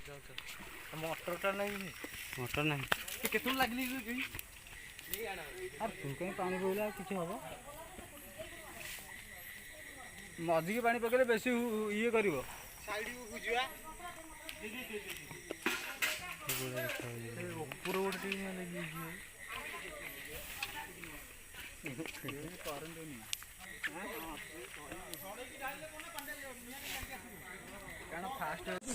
मोटरटा नहीं मोटर नहीं केतु लागली आर तू कहीं पानी बोला किसी हम अधिक पानी पकड़े बेसी ये कर ऊपर गोटे लगी कारण फास्ट लगे